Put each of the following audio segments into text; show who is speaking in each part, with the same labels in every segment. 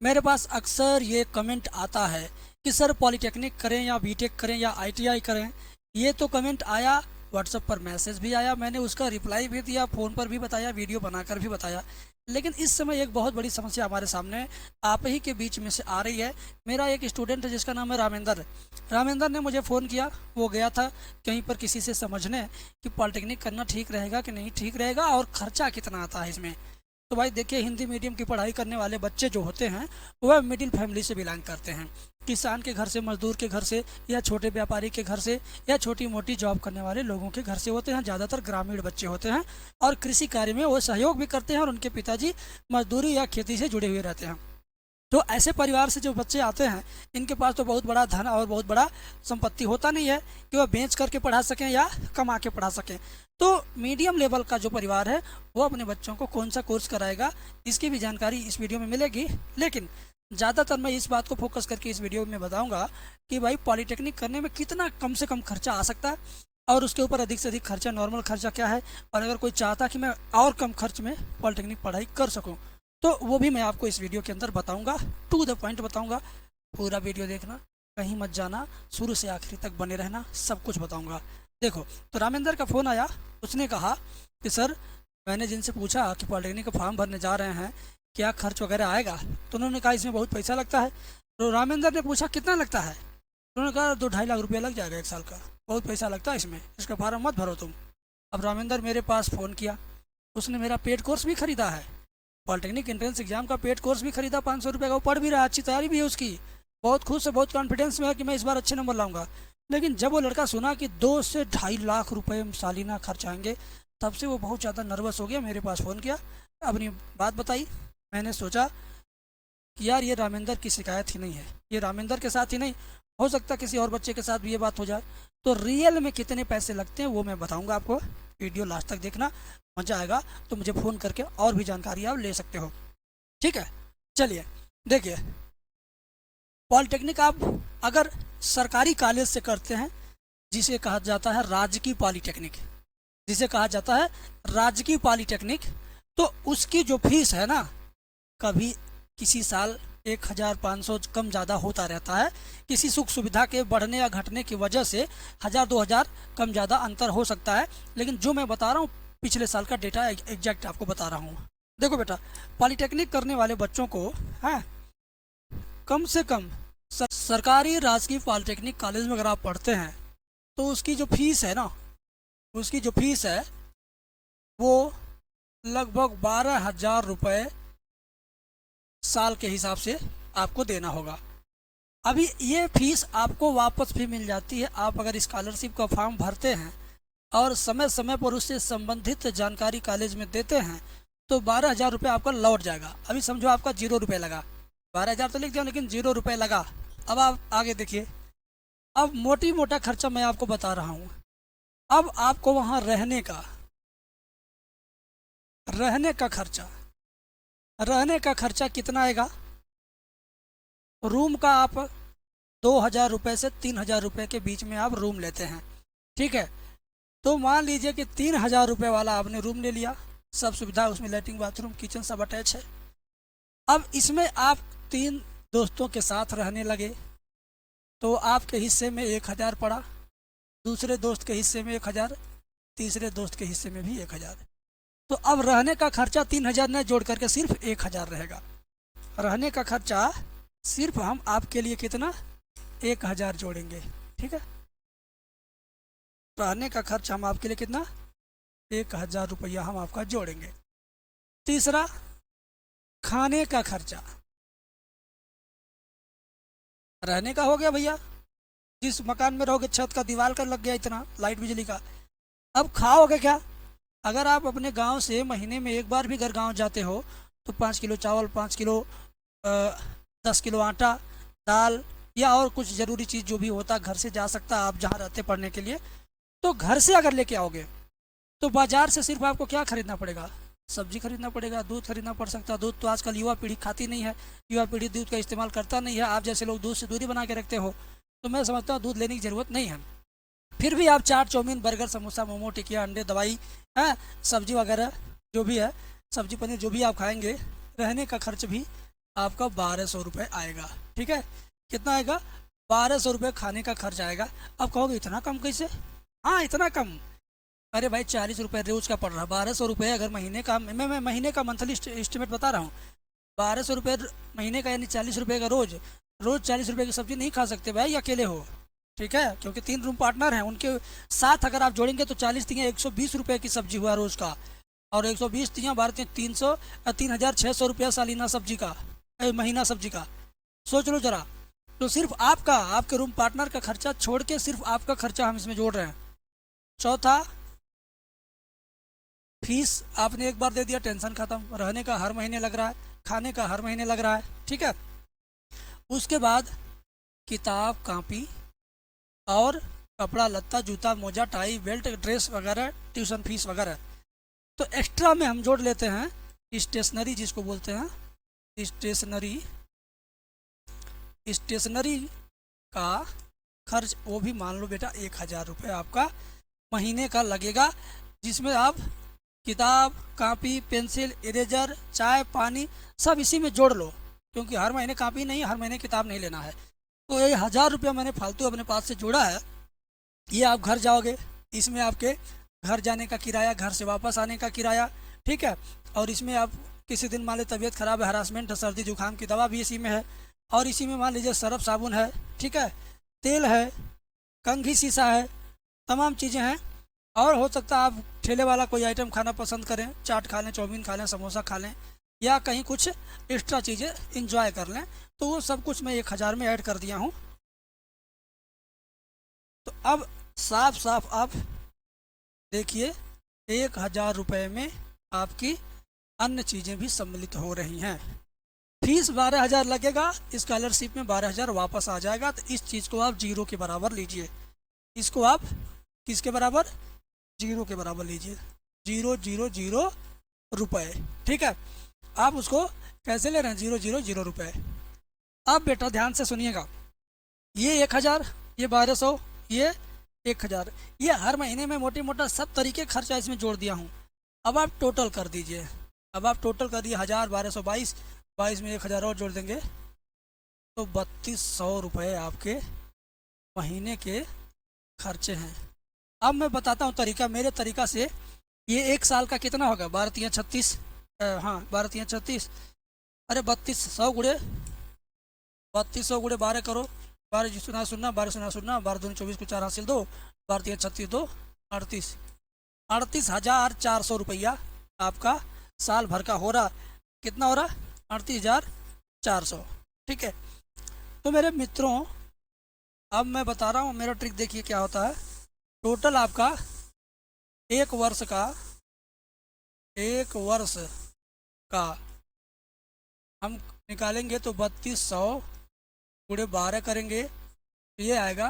Speaker 1: मेरे पास अक्सर ये कमेंट आता है कि सर पॉलिटेक्निक करें या बीटेक करें या आईटीआई करें। ये तो कमेंट आया, व्हाट्सएप पर मैसेज भी आया, मैंने उसका रिप्लाई भी दिया, फ़ोन पर भी बताया, वीडियो बनाकर भी बताया। लेकिन इस समय एक बहुत बड़ी समस्या हमारे सामने आप ही के बीच में से आ रही है। मेरा एक स्टूडेंट है जिसका नाम है रामेंद्र। रामेंद्र ने मुझे फ़ोन किया, वो गया था कहीं पर किसी से समझने कि पॉलिटेक्निक करना ठीक रहेगा कि नहीं ठीक रहेगा और ख़र्चा कितना आता है इसमें। तो भाई देखिए, हिंदी मीडियम की पढ़ाई करने वाले बच्चे जो होते हैं वह मिडिल फैमिली से बिलोंग करते हैं। किसान के घर से, मजदूर के घर से, या छोटे व्यापारी के घर से, या छोटी मोटी जॉब करने वाले लोगों के घर से होते हैं। ज़्यादातर ग्रामीण बच्चे होते हैं और कृषि कार्य में वो सहयोग भी करते हैं और उनके पिताजी मजदूरी या खेती से जुड़े हुए रहते हैं। तो ऐसे परिवार से जो बच्चे आते हैं, इनके पास तो बहुत बड़ा धन और बहुत बड़ा संपत्ति होता नहीं है कि वह बेच करके पढ़ा सकें या कमा के पढ़ा सकें। तो मीडियम लेवल का जो परिवार है वो अपने बच्चों को कौन सा कोर्स कराएगा, इसकी भी जानकारी इस वीडियो में मिलेगी। लेकिन ज़्यादातर मैं इस बात को फोकस करके इस वीडियो में बताऊंगा कि भाई पॉलिटेक्निक करने में कितना कम से कम खर्चा आ सकता है और उसके ऊपर अधिक से अधिक खर्चा, नॉर्मल खर्चा क्या है, और अगर कोई चाहता कि मैं और कम खर्च में पॉलिटेक्निक पढ़ाई कर सकूँ तो वो भी मैं आपको इस वीडियो के अंदर बताऊंगा। टू द पॉइंट बताऊंगा। पूरा वीडियो देखना, कहीं मत जाना, शुरू से आखिर तक बने रहना, सब कुछ बताऊंगा। देखो, तो रामेंद्र का फ़ोन आया। उसने कहा कि सर, मैंने जिनसे पूछा कि पॉलिटेक्निक का फॉर्म भरने जा रहे हैं, क्या खर्च वगैरह आएगा? तो उन्होंने कहा इसमें बहुत पैसा लगता है। तो रामेंद्र ने पूछा कितना लगता है? तो उन्होंने कहा 2-2.5 लाख रुपया लग जाएगा 1 साल का, बहुत पैसा लगता है इसमें, इसका फॉर्म मत भरो तुम। अब रामेंद्र मेरे पास फ़ोन किया, उसने मेरा पेड कोर्स भी खरीदा है, पॉलिटेक्निक एंट्रेंस एग्जाम का पेड कोर्स भी खरीदा 500 रुपये का। वो पढ़ भी रहा है, अच्छी तैयारी भी है उसकी, बहुत खुश है, बहुत कॉन्फिडेंस में है कि मैं इस बार अच्छे नंबर लाऊंगा। लेकिन जब वो लड़का सुना कि 2 से 2.5 लाख रुपए सालाना खर्च आएंगे, तब से वो बहुत ज़्यादा नर्वस हो गया, मेरे पास फ़ोन किया, अपनी बात बताई। मैंने सोचा कि यार ये रामेंद्र की शिकायत ही नहीं है, ये रामेंद्र के साथ ही नहीं, हो सकता किसी और बच्चे के साथ भी ये बात हो जाए। तो रियल में कितने पैसे लगते हैं वो मैं बताऊंगा आपको, वीडियो लास्ट तक देखना, मज़ा आएगा। तो मुझे फ़ोन करके और भी जानकारी आप ले सकते हो, ठीक है? चलिए देखिए, पॉलिटेक्निक आप अगर सरकारी कॉलेज से करते हैं, जिसे कहा जाता है राजकीय पॉलिटेक्निक, जिसे कहा जाता है राजकीय पॉलिटेक्निक, तो उसकी जो फीस है ना, कभी किसी साल 1,500 कम ज़्यादा होता रहता है। किसी सुख सुविधा के बढ़ने या घटने की वजह से 1,000-2,000 कम ज़्यादा अंतर हो सकता है। लेकिन जो मैं बता रहा हूँ पिछले साल का डेटा एग्जैक्ट आपको बता रहा हूँ। देखो बेटा, पॉलिटेक्निक करने वाले बच्चों को है कम से कम सरकारी राजकीय पॉलिटेक्निक कॉलेज में अगर आप पढ़ते हैं तो उसकी जो फीस है ना, उसकी जो फीस है वो लगभग 12,000 रुपये साल के हिसाब से आपको देना होगा। अभी ये फीस आपको वापस भी मिल जाती है, आप अगर स्कॉलरशिप का फॉर्म भरते हैं और समय समय पर उससे संबंधित जानकारी कॉलेज में देते हैं तो 12,000 रुपये आपका लौट जाएगा। अभी समझो आपका 0 रुपये लगा, 12,000 तो लिख दिया लेकिन 0 रुपये लगा। अब आप आगे देखिए, अब मोटी मोटा खर्चा मैं आपको बता रहा हूँ। अब आपको वहाँ रहने का खर्चा कितना आएगा? रूम का आप 2,000 रुपये से 3,000 रुपये के बीच में आप रूम लेते हैं, ठीक है? तो मान लीजिए कि 3,000 रुपये वाला आपने रूम ले लिया, सब सुविधा उसमें, लैट्रिन बाथरूम किचन सब अटैच है। अब इसमें आप 3 दोस्तों के साथ रहने लगे तो आपके हिस्से में 1,000 पड़ा, दूसरे दोस्त के हिस्से में 1,000, तीसरे दोस्त के हिस्से में भी 1,000। तो अब रहने का खर्चा 3,000 न जोड़ करके सिर्फ 1,000 रहेगा। रहने का खर्चा सिर्फ हम आपके लिए कितना, 1,000 जोड़ेंगे, ठीक है? रहने का खर्च हम आपके लिए कितना, 1,000 रुपया हम आपका जोड़ेंगे। तीसरा, खाने का खर्चा। रहने का हो गया भैया, जिस मकान में रहोगे छत का, दीवार का लग गया इतना, लाइट बिजली का। अब खाओगे क्या? अगर आप अपने गांव से महीने में एक बार भी अगर गांव जाते हो तो 5 किलो चावल, 5 किलो 10 किलो आटा, दाल या और कुछ ज़रूरी चीज़ जो भी होता घर से जा सकता है आप जहाँ रहते पढ़ने के लिए, तो घर से अगर लेके आओगे तो बाज़ार से सिर्फ आपको क्या खरीदना पड़ेगा? सब्जी खरीदना पड़ेगा, दूध खरीदना पड़ सकता है। दूध तो आजकल युवा पीढ़ी खाती नहीं है, युवा पीढ़ी दूध का इस्तेमाल करता नहीं है। आप जैसे लोग दूध से दूरी बना के रखते हो, तो मैं समझता हूँ दूध लेने की ज़रूरत नहीं है। फिर भी आप चाट, चाउमीन, बर्गर, समोसा, मोमो, टिकिया, अंडे, दवाई है, सब्जी वगैरह जो भी है, सब्जी पनीर जो भी आप खाएंगे, रहने का खर्च भी आपका 1200 रुपये आएगा। ठीक है, कितना आएगा? 1200 रुपये खाने का खर्च आएगा। अब कहोगे इतना कम कैसे? हाँ इतना कम, अरे भाई 40 रुपये रोज का पड़ रहा है। 1200 रुपये अगर महीने का, मैं महीने का मंथली एस्टिमेट बता रहा हूँ। 1200 रुपये महीने का, यानी 40 रुपये का रोज। रोज 40 रुपये की सब्जी नहीं खा सकते भाई अकेले हो। ठीक है, क्योंकि 3 रूम पार्टनर हैं, उनके साथ अगर आप जोड़ेंगे तो 40 3 120 रुपये की सब्जी हुआ रोज का। और 120 12 300 3600 रुपया सालीना सब्जी का, महीना सब्जी का। सोच लो जरा। तो सिर्फ आपका, आपके रूम पार्टनर का खर्चा छोड़ के सिर्फ आपका खर्चा हम इसमें जोड़ रहे हैं। चौथा, फीस आपने एक बार दे दिया, टेंशन खत्म। रहने का हर महीने लग रहा है, खाने का हर महीने लग रहा है। ठीक है, उसके बाद किताब कापी और कपड़ा लत्ता, जूता मोजा टाई बेल्ट ड्रेस वगैरह, ट्यूशन फीस वगैरह। तो एक्स्ट्रा में हम जोड़ लेते हैं स्टेशनरी, जिसको बोलते हैं स्टेशनरी। स्टेशनरी का खर्च वो भी मान लो बेटा 1000 रुपये आपका महीने का लगेगा, जिसमें आप किताब कापी पेंसिल इरेजर चाय पानी सब इसी में जोड़ लो, क्योंकि हर महीने कापी नहीं, हर महीने किताब नहीं लेना है। तो ये 1000 रुपया मैंने फालतू अपने पास से जोड़ा है। ये आप घर जाओगे, इसमें आपके घर जाने का किराया, घर से वापस आने का किराया। ठीक है, और इसमें आप किसी दिन मान लीजिए तबीयत खराब है, हरासमेंट है, सर्दी जुकाम की दवा भी इसी में है। और इसी में मान लीजिए सरफ साबुन है, ठीक है, तेल है, कंघी शीशा है, तमाम चीज़ें हैं। और हो सकता है आप ठेले वाला कोई आइटम खाना पसंद करें, चाट खा लें, चाउमीन खा लें, समोसा खा लें, या कहीं कुछ एक्स्ट्रा चीज़ें इंजॉय कर लें। तो वो सब कुछ मैं 1000 में ऐड कर दिया हूँ। तो अब साफ साफ आप देखिए 1000 रुपये में आपकी अन्य चीज़ें भी सम्मिलित हो रही हैं। फीस 12,000 लगेगा, स्कॉलरशिप में 12,000 वापस आ जाएगा। तो इस चीज़ को आप जीरो के बराबर लीजिए। इसको आप किसके बराबर? जीरो के बराबर लीजिए। 000 रुपये। ठीक है, आप उसको कैसे ले रहे हैं? 000 रुपये। अब बेटा ध्यान से सुनिएगा, ये 1000, ये 1200, ये 1000, ये हर महीने में मोटी मोटा सब तरीके खर्चा इसमें जोड़ दिया हूँ। अब आप टोटल कर दीजिए। अब आप टोटल कर दिए 1000 1200 22, 22 में 1000 और जोड़ देंगे तो 3200 रुपये आपके महीने के खर्चे हैं। अब मैं बताता हूँ तरीका, मेरे तरीका से। ये एक साल का कितना होगा? 12 3 36, हाँ 12 3 36, अरे 3200 गुड़े 12 करो। 12 सुना सुनना, 12 सुना सुनना, 12 दूनी 24 को 4 हासिल 2, 12 3 36 2, 38, 38,400 रुपया आपका साल भर का हो रहा। कितना हो रहा? 38,400। ठीक है, तो मेरे मित्रों अब मैं बता रहा हूँ मेरा ट्रिक, देखिए क्या होता है। टोटल आपका एक वर्ष का हम निकालेंगे तो 3200 गुणे 12 करेंगे तो ये आएगा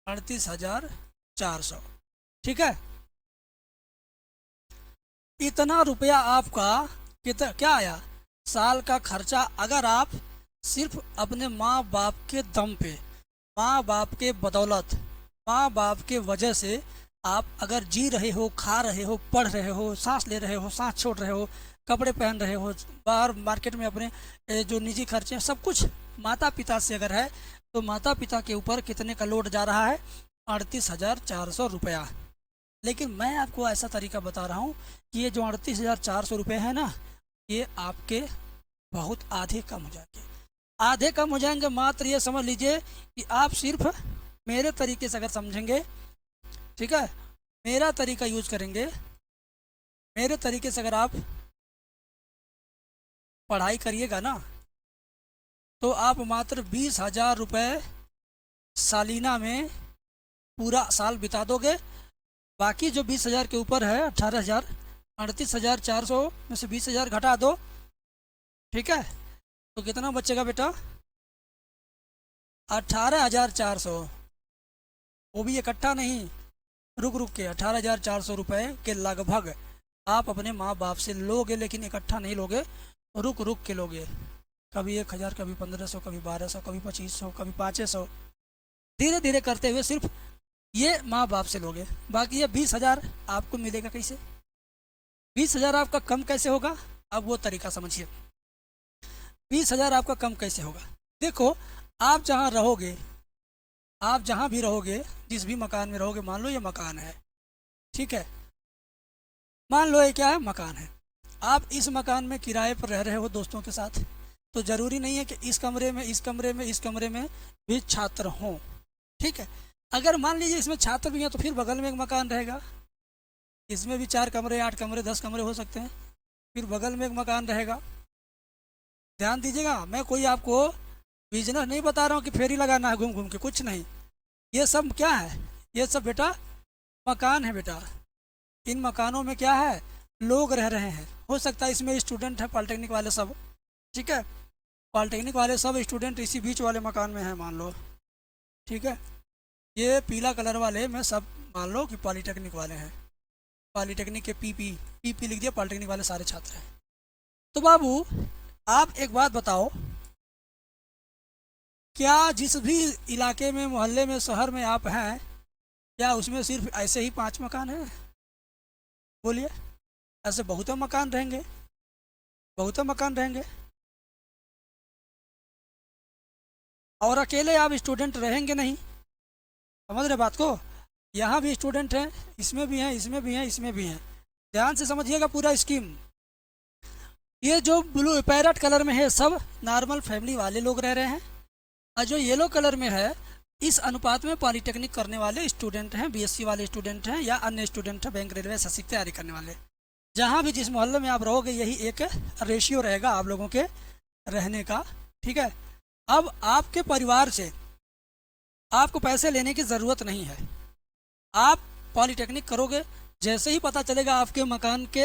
Speaker 1: 38,400। ठीक है, इतना रुपया आपका कितना क्या आया साल का खर्चा? अगर आप सिर्फ अपने माँ बाप के दम पे, माँ बाप के बदौलत, माँ बाप के वजह से आप अगर जी रहे हो, खा रहे हो, पढ़ रहे हो, सांस ले रहे हो, सांस छोड़ रहे हो, कपड़े पहन रहे हो, बाहर मार्केट में अपने जो निजी खर्चे सब कुछ माता पिता से अगर है, तो माता पिता के ऊपर कितने का लोड जा रहा है? 38,400 रुपया। लेकिन मैं आपको ऐसा तरीका बता रहा हूँ कि ये जो 38,400 रुपये है ना, ये आपके बहुत आधे कम हो जाएंगे। आधे कम हो जाएंगे, मात्र ये समझ लीजिए कि आप सिर्फ मेरे तरीके से अगर समझेंगे, ठीक है, मेरा तरीका यूज करेंगे, मेरे तरीके से अगर आप पढ़ाई करिएगा ना, तो आप मात्र 20,000 रुपये सालीना में पूरा साल बिता दोगे। बाकी जो 20,000 के ऊपर है 18,000, 38,400 में से 20,000 घटा दो। ठीक है, तो कितना बचेगा बेटा? 18,400। वो भी इकट्ठा नहीं, रुक रुक के 18,400 रुपये के लगभग आप अपने माँ बाप से लोगे, लेकिन इकट्ठा नहीं लोगे, रुक रुक के लोगे। कभी 1,000, कभी 1,500, कभी 1,200, कभी 2,500, कभी 500, धीरे धीरे करते हुए सिर्फ ये माँ बाप से लोगे। बाकी ये 20,000 आपको मिलेगा कैसे? 20,000 आपका कम कैसे होगा? अब वो तरीका समझिए। 20,000 आपका कम कैसे होगा? देखो, आप जहाँ रहोगे, आप जहाँ भी रहोगे, जिस भी मकान में रहोगे, मान लो ये मकान है, ठीक है, मान लो ये क्या है, मकान है। आप इस मकान में किराए पर रह रहे हो दोस्तों के साथ, तो ज़रूरी नहीं है कि इस कमरे में, इस कमरे में, इस कमरे में भी छात्र हों, ठीक है। अगर मान लीजिए इसमें छात्र भी हैं तो फिर बगल में एक मकान रहेगा, इसमें भी 4 कमरे, 8 कमरे, 10 कमरे हो सकते हैं, फिर बगल में एक मकान रहेगा। ध्यान दीजिएगा, मैं कोई आपको बिजनेस नहीं बता रहा हूँ कि फेरी लगाना है घूम घूम के, कुछ नहीं। ये सब क्या है, ये सब बेटा मकान है बेटा। इन मकानों में क्या है, लोग रह रहे हैं। हो सकता है इसमें स्टूडेंट है, पॉलिटेक्निक वाले सब, ठीक है, पॉलिटेक्निक वाले सब स्टूडेंट इसी बीच वाले मकान में है मान लो, ठीक है। ये पीला कलर वाले में सब मान लो कि पॉलिटेक्निक वाले हैं, पॉलिटेक्निक के पीपी लिख दिया, पॉलिटेक्निक वाले सारे छात्र हैं। तो बाबू आप एक बात बताओ, क्या जिस भी इलाके में, मोहल्ले में, शहर में आप हैं, क्या उसमें सिर्फ ऐसे ही 5 मकान हैं? बोलिए, ऐसे बहुत मकान रहेंगे, बहुत मकान रहेंगे। और अकेले आप स्टूडेंट रहेंगे नहीं, समझ रहे बात को? यहाँ भी स्टूडेंट हैं, इसमें भी हैं, इसमें भी हैं, इसमें भी हैं। ध्यान से समझिएगा पूरा स्कीम। ये जो ब्लू पैरेट कलर में है सब नॉर्मल फैमिली वाले लोग रह रहे हैं, और जो येलो कलर में है इस अनुपात में पॉलिटेक्निक करने वाले स्टूडेंट हैं, बीएससी वाले स्टूडेंट हैं, या अन्य स्टूडेंट हैं, बैंक रेलवे एसएससी की तैयारी करने वाले। जहाँ भी जिस मोहल्ले में आप रहोगे यही एक रेशियो रहेगा आप लोगों के रहने का, ठीक है। अब आपके परिवार से आपको पैसे लेने की ज़रूरत नहीं है। आप पॉलिटेक्निक करोगे, जैसे ही पता चलेगा आपके मकान के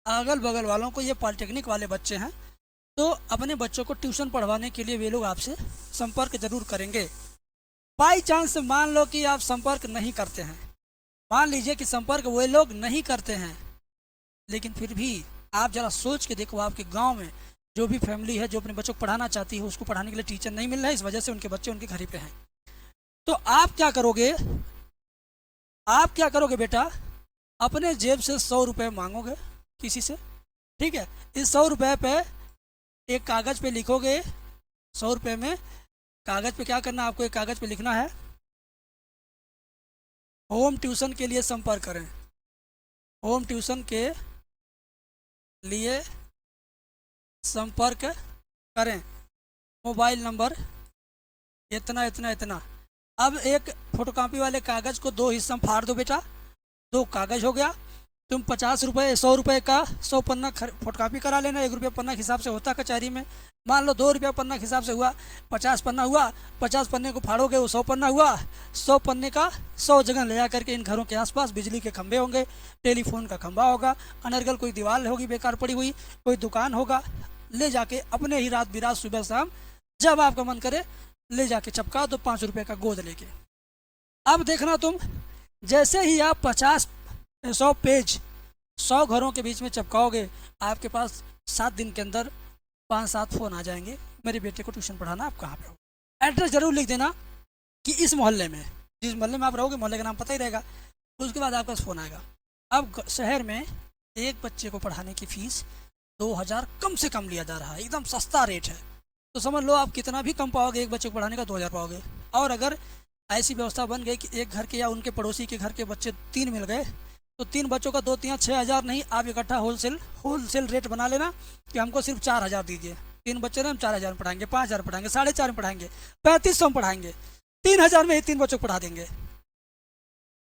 Speaker 1: अगल बगल वालों को ये पॉलिटेक्निक वाले बच्चे हैं, तो अपने बच्चों को ट्यूशन पढ़वाने के लिए वे लोग आपसे संपर्क जरूर करेंगे। बाई चांस मान लो कि आप संपर्क नहीं करते हैं, मान लीजिए कि संपर्क वे लोग नहीं करते हैं, लेकिन फिर भी आप ज़रा सोच के देखो, आपके गांव में जो भी फैमिली है जो अपने बच्चों को पढ़ाना चाहती है, उसको पढ़ाने के लिए टीचर नहीं मिल रहा है, इस वजह से उनके बच्चे उनके घर ही पे हैं। तो आप क्या करोगे, आप क्या करोगे बेटा, अपने जेब से 100 रुपये मांगोगे किसी से, ठीक है। इस 100 रुपये पे एक कागज़ पे लिखोगे, 100 रुपये में कागज़ पे क्या करना है आपको, एक कागज़ पे लिखना है, होम ट्यूशन के लिए संपर्क करें, होम ट्यूशन के लिए संपर्क करें, मोबाइल नंबर इतना इतना इतना। अब एक फोटोकॉपी वाले कागज़ को 2 हिस्सा में फाड़ दो बेटा, 2 कागज़ हो गया। तुम 50 रुपये, 100 रुपये का 100 पन्ना फोटोकॉपी करा लेना, 1 रुपया पन्ना के हिसाब से होता कचहरी में। मान लो 2 रुपया पन्ना के हिसाब से हुआ, 50 पन्ना हुआ, 50 पन्ने को फाड़ोगे वो 100 पन्ना हुआ। 100 पन्ने का 100 जगह ले जा करके इन घरों के आसपास बिजली के खंभे होंगे, टेलीफोन का खंभा होगा, अनर्गल कोई दीवार होगी बेकार पड़ी हुई, कोई दुकान होगा, ले जाके अपने ही रात बिरात सुबह शाम जब आपका मन करे ले जाके चपका दो 5 रुपये का गोद लेके। अब देखना तुम, जैसे ही आप 100 पेज 100 घरों के बीच में चिपकाओगे, आपके पास 7 दिन के अंदर 5-7 फ़ोन आ जाएंगे, मेरे बेटे को ट्यूशन पढ़ाना, आप कहाँ पे हो। एड्रेस ज़रूर लिख देना कि इस मोहल्ले में, जिस मोहल्ले में आप रहोगे मोहल्ले का नाम पता ही रहेगा। उसके बाद आपका फ़ोन आएगा। अब शहर में एक बच्चे को पढ़ाने की फ़ीस 2000 कम से कम लिया जा रहा है, एकदम सस्ता रेट है। तो समझ लो आप कितना भी कम पाओगे, एक बच्चे को पढ़ाने का 2000 पाओगे। और अगर ऐसी व्यवस्था बन गई कि एक घर के या उनके पड़ोसी के घर के बच्चे 3 मिल गए, तो 3 बच्चों का 2-3 6,000 नहीं, आप इकट्ठा होलसेल रेट बना लेना कि हमको सिर्फ 4,000 दीजिए। 3 बच्चे ना हम 4,000 में पढ़ाएंगे, 5,000 पढ़ाएंगे, 4,500 में पढ़ाएंगे, 3,500 में पढ़ाएंगे, 3,000 में ही 3 बच्चों को पढ़ा देंगे।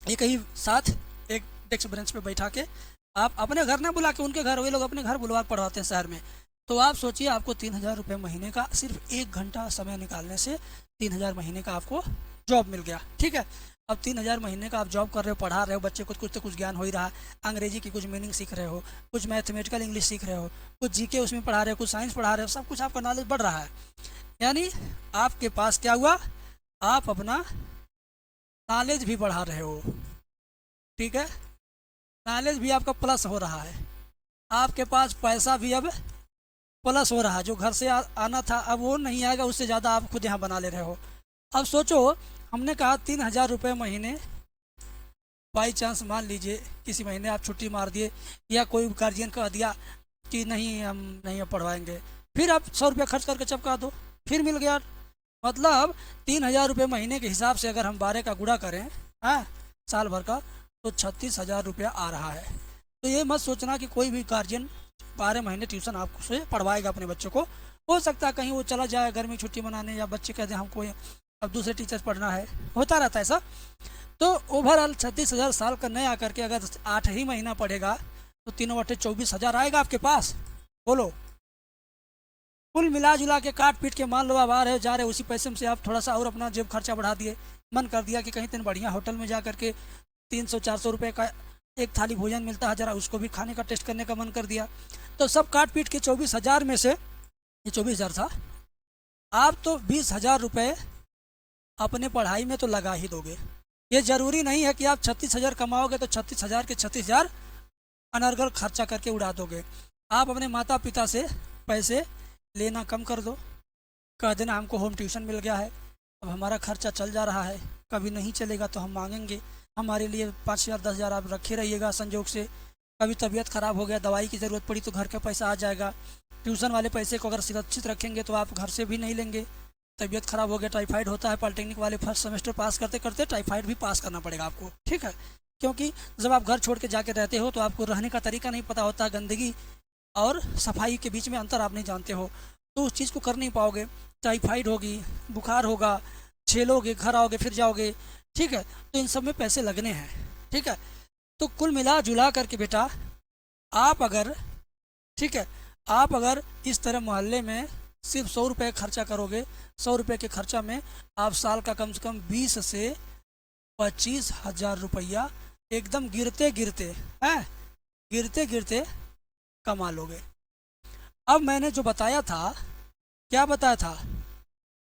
Speaker 1: एक ही साथ एक डेस्क बेंच पे बैठा के आप अपने घर ना बुला के उनके घर, वे लोग अपने घर बुलवा पढ़वाते हैं शहर में। तो आप सोचिए आपको 3,000 रुपये महीने का, सिर्फ 1 घंटा समय निकालने से 3,000 महीने का आपको जॉब मिल गया, ठीक है। अब 3,000 महीने का आप जॉब कर रहे हो, पढ़ा रहे हो बच्चे को, कुछ तो कुछ ज्ञान हो ही रहा है, अंग्रेजी की कुछ मीनिंग सीख रहे हो, कुछ मैथमेटिकल इंग्लिश सीख रहे हो, कुछ जीके उसमें पढ़ा रहे हो, कुछ साइंस पढ़ा रहे हो, सब कुछ आपका नॉलेज बढ़ रहा है। यानी आपके पास क्या हुआ, आप अपना नॉलेज भी बढ़ा रहे हो, ठीक है, नॉलेज भी आपका प्लस हो रहा है, आपके पास पैसा भी अब प्लस हो रहा है। जो घर से आना था अब वो नहीं आएगा, उससे ज़्यादा आप खुद यहाँ बना ले रहे हो। अब सोचो, हमने कहा 3,000 रुपये महीने, बाई चांस मान लीजिए किसी महीने आप छुट्टी मार दिए या कोई गार्जियन कह दिया कि नहीं हम नहीं अब पढ़वाएंगे, फिर आप 100 रुपया खर्च करके चपका दो, फिर मिल गया। मतलब 3,000 रुपये महीने के हिसाब से अगर हम 12 का गुणा करें, हाँ, साल भर का, तो 36,000 रुपया आ रहा है। तो ये मत सोचना कि कोई भी गार्जियन 12 महीने ट्यूशन आपसे पढ़वाएगा अपने बच्चों को। हो सकता है कहीं वो चला जाए गर्मी छुट्टी मनाने, या बच्चे कहते हैं हमको अब दूसरे टीचर पढ़ना है, होता रहता है ऐसा। तो ओवरऑल 36,000 साल का नया करके अगर 8 ही महीना पढ़ेगा तो 3/24,000 आएगा आपके पास। बोलो, कुल मिला जुला के काट पीट के मान लो आप आ रहे जा रहे, उसी पैसे में से आप थोड़ा सा और अपना जेब खर्चा बढ़ा दिए, मन कर दिया कि कहीं दिन बढ़िया होटल में जा करके 300-400 रुपये का एक थाली भोजन मिलता है, ज़रा उसको भी खाने का टेस्ट करने का मन कर दिया। तो सब काट पीट के 24,000 में से, ये 24,000 था, आप तो 20,000 रुपये अपने पढ़ाई में तो लगा ही दोगे। ये ज़रूरी नहीं है कि आप 36,000 कमाओगे तो 36,000 के 36,000 अनर्गल खर्चा करके उड़ा दोगे। आप अपने माता पिता से पैसे लेना कम कर दो, कह देना हमको होम ट्यूशन मिल गया है, अब हमारा खर्चा चल जा रहा है, कभी नहीं चलेगा तो हम मांगेंगे, हमारे लिए 5,000 10,000 आप रखे रहिएगा संजोग से, कभी तबीयत ख़राब हो गया, दवाई की ज़रूरत पड़ी तो घर का पैसा आ जाएगा। ट्यूशन वाले पैसे को अगर सुरक्षित रखेंगे तो आप घर से भी नहीं लेंगे। तबीयत ख़राब हो गया, टाइफाइड होता है, पॉलिटेक्निक वाले फर्स्ट सेमेस्टर पास करते करते टाइफाइड भी पास करना पड़ेगा आपको, ठीक है। क्योंकि जब आप घर छोड़ के जाके रहते हो तो आपको रहने का तरीका नहीं पता होता, गंदगी और सफाई के बीच में अंतर आप नहीं जानते हो, तो उस चीज़ को कर नहीं पाओगे। टाइफाइड होगी, बुखार होगा, झेलोगे, घर आओगे फिर जाओगे, ठीक है। तो इन सब में पैसे लगने हैं, ठीक है। तो कुल मिला जुला करके बेटा, आप अगर, ठीक है, आप अगर इस तरह मोहल्ले में सिर्फ 100 रुपये खर्चा करोगे, 100 रुपये के खर्चा में आप साल का कम से कम 20 से 25,000 रुपया एकदम गिरते गिरते, हैं, गिरते गिरते कमा लोगे। अब मैंने जो बताया था, क्या बताया था,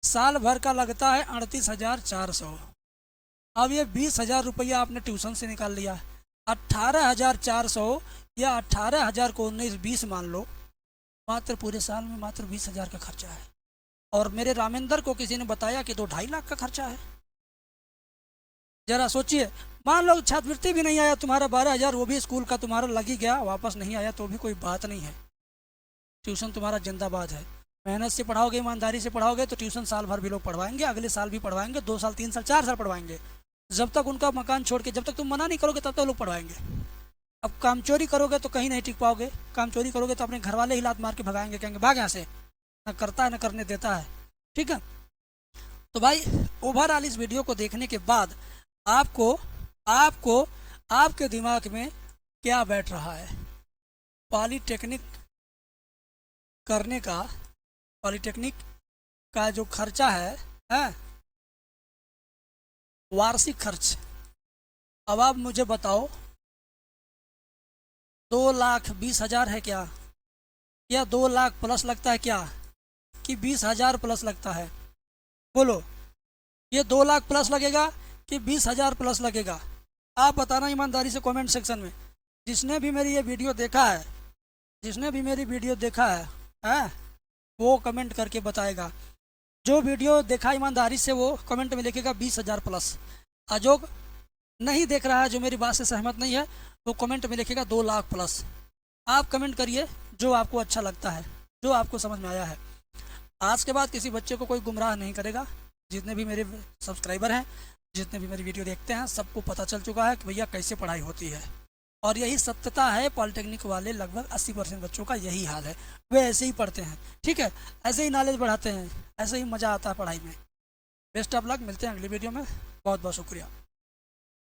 Speaker 1: साल भर का लगता है 38,400। अब ये 20,000 रुपया आपने ट्यूशन से निकाल लिया, 18,400 या 18,000 को 19-20 मान लो, मात्र पूरे साल में मात्र 20,000 का खर्चा है। और मेरे रामेंद्र को किसी ने बताया कि 2-2.5 लाख का खर्चा है। जरा सोचिए, मान लो छात्रवृत्ति भी नहीं आया तुम्हारा 12,000, वो भी स्कूल का तुम्हारा लग ही गया, वापस नहीं आया तो भी कोई बात नहीं है, ट्यूशन तुम्हारा जिंदाबाद है। मेहनत से पढ़ाओगे, ईमानदारी से पढ़ाओगे तो ट्यूशन साल भर भी लोग पढ़वाएंगे, अगले साल भी पढ़वाएंगे, 2 साल 3 साल 4 साल पढ़वाएंगे, जब तक उनका मकान छोड़ के, जब तक तुम मना नहीं करोगे तब तक लोग पढ़वाएंगे। अब काम चोरी करोगे तो कहीं नहीं टिक पाओगे, काम चोरी करोगे तो अपने घर वाले ही लात मार के भगाएंगे, कहेंगे भाग यहाँ से, न करता है न करने देता है, ठीक है। तो भाई ओवरऑल इस वीडियो को देखने के बाद आपको आपको आपके दिमाग में क्या बैठ रहा है, पॉलीटेक्निक करने का, पॉलीटेक्निक का जो खर्चा है वार्षिक खर्च, अब आप मुझे बताओ 2,20,000 है क्या, या 2 लाख प्लस लगता है क्या, कि 20,000 प्लस लगता है? बोलो, ये 2 लाख प्लस लगेगा कि 20,000 प्लस लगेगा? आप बताना ईमानदारी से कमेंट सेक्शन में। जिसने भी मेरी ये वीडियो देखा है, जिसने भी मेरी वीडियो देखा है वो कमेंट करके बताएगा। जो वीडियो देखा ईमानदारी से वो कमेंट में लिखेगा 20,000 प्लस, और जो नहीं देख रहा है, जो मेरी बात से सहमत नहीं है, वो कमेंट में लिखेगा 2 लाख प्लस। आप कमेंट करिए जो आपको अच्छा लगता है, जो आपको समझ में आया है। आज के बाद किसी बच्चे को कोई गुमराह नहीं करेगा। जितने भी मेरे सब्सक्राइबर हैं, जितने भी मेरी वीडियो देखते हैं, सबको पता चल चुका है कि भैया कैसे पढ़ाई होती है, और यही सत्यता है। पॉलिटेक्निक वाले लगभग 80% बच्चों का यही हाल है, वे ऐसे ही पढ़ते हैं, ठीक है, ऐसे ही नॉलेज बढ़ाते हैं, ऐसे ही मज़ा आता है पढ़ाई में। बेस्ट ऑफ लक, मिलते हैं अगली वीडियो में, बहुत बहुत शुक्रिया।